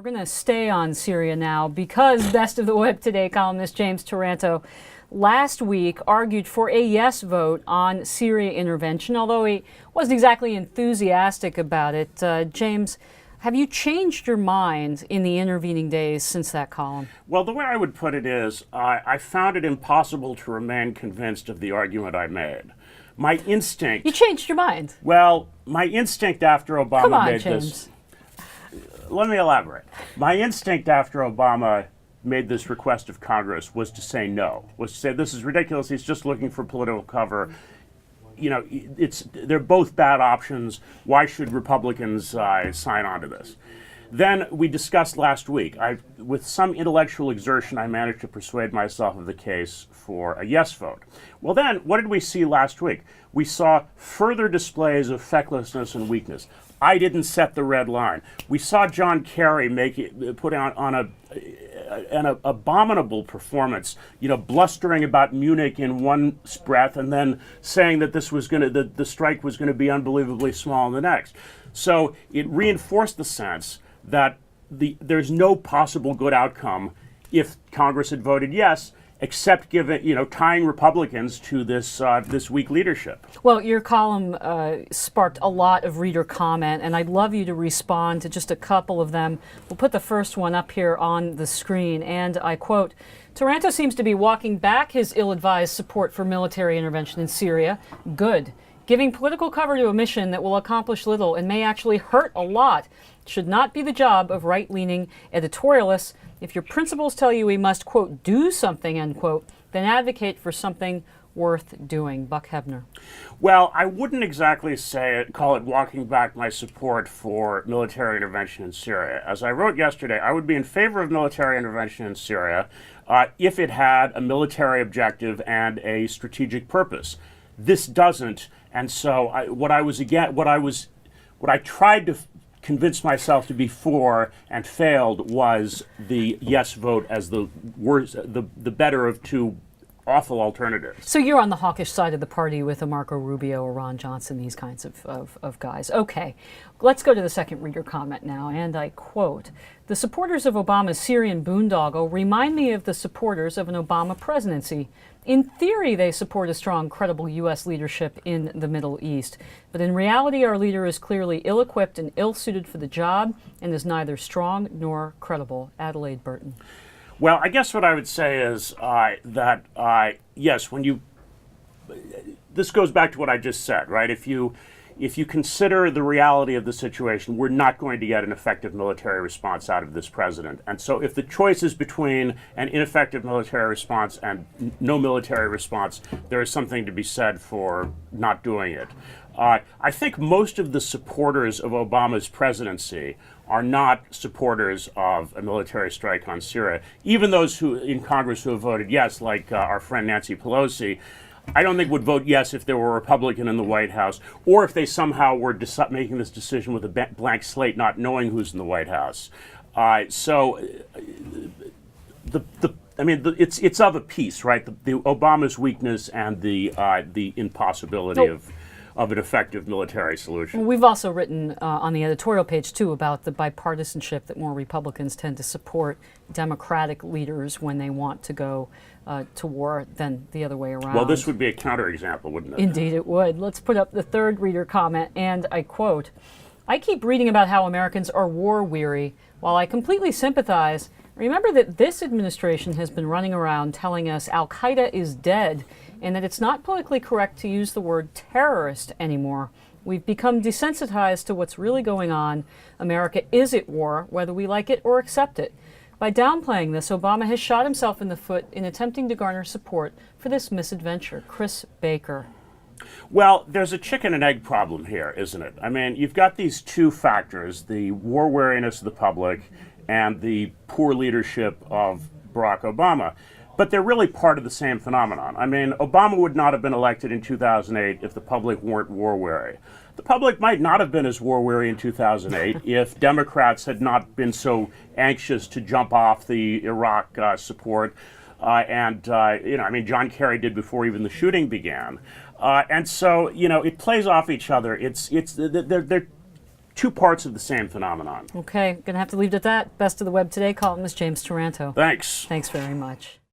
We're going to stay on Syria now because Best of the Web Today columnist James Taranto last week argued for a yes vote on Syria intervention, although he wasn't exactly enthusiastic about it. James, have you changed your mind in the intervening days since that column? Well, the way I would put it is I found it impossible to remain convinced of the argument I made. My instinct... You changed your mind? Well, my instinct after Obama Come on, made James. this... Let me elaborate. My instinct after Obama made this request of Congress was to say no, was to say this is ridiculous, he's just looking for political cover. You know, they're both bad options. Why should Republicans sign on to this? Then we discussed last week. With some intellectual exertion, I managed to persuade myself of the case for a yes vote. Well then, what did we see last week? We saw further displays of fecklessness and weakness. I didn't set the red line. We saw John Kerry put on an abominable performance, you know, blustering about Munich in one breath and then saying that this was the strike was going to be unbelievably small in the next. So it reinforced the sense that there's no possible good outcome if Congress had voted yes, except tying Republicans to this weak leadership. Well, your column sparked a lot of reader comment, and I'd love you to respond to just a couple of them. We'll put the first one up here on the screen, and I quote, "Taranto seems to be walking back his ill-advised support for military intervention in Syria. Good. Giving political cover to a mission that will accomplish little and may actually hurt a lot should not be the job of right-leaning editorialists. If your principles tell you we must, quote, do something, end quote, then advocate for something worth doing." Buck Hebner. Well, I wouldn't exactly call it walking back my support for military intervention in Syria. As I wrote yesterday, I would be in favor of military intervention in Syria if it had a military objective and a strategic purpose. This doesn't, and so what I tried to convinced myself to be for and failed was the yes vote as the better of two awful alternatives. So you're on the hawkish side of the party with a Marco Rubio or Ron Johnson, these kinds of guys. Okay, let's go to the second reader comment now, and I quote, "The supporters of Obama's Syrian boondoggle remind me of the supporters of an Obama presidency. In theory, they support a strong, credible U.S. leadership in the Middle East. But in reality, our leader is clearly ill-equipped and ill-suited for the job and is neither strong nor credible." Adelaide Burton. Well, I guess what I would say is that, yes, this goes back to what I just said, right? If you consider the reality of the situation, we're not going to get an effective military response out of this president. And so if the choice is between an ineffective military response and no military response, there is something to be said for not doing it. I think most of the supporters of Obama's presidency are not supporters of a military strike on Syria. Even those who in Congress who have voted yes, like our friend Nancy Pelosi, I don't think would vote yes if there were a Republican in the White House, or if they somehow were making this decision with a blank slate, not knowing who's in the White House. It's of a piece, right? The Obama's weakness and the impossibility of an effective military solution. We've also written on the editorial page, too, about the bipartisanship that more Republicans tend to support Democratic leaders when they want to go to war than the other way around. Well, this would be a counterexample, wouldn't it? Indeed it would. Let's put up the third reader comment, and I quote, "I keep reading about how Americans are war-weary. While I completely sympathize, remember that this administration has been running around telling us Al-Qaeda is dead and that it's not politically correct to use the word terrorist anymore. We've become desensitized to what's really going on. America is at war, whether we like it or accept it. By downplaying this, Obama has shot himself in the foot in attempting to garner support for this misadventure." Chris Baker. Well, there's a chicken and egg problem here, isn't it? I mean, you've got these two factors, the war weariness of the public and the poor leadership of Barack Obama. But they're really part of the same phenomenon. I mean, Obama would not have been elected in 2008 if the public weren't war-weary. The public might not have been as war-weary in 2008 if Democrats had not been so anxious to jump off the Iraq support. John Kerry did before even the shooting began. And so, it plays off each other. They're two parts of the same phenomenon. Okay, gonna have to leave it at that. Best of the web today, columnist James Taranto. Thanks. Thanks very much.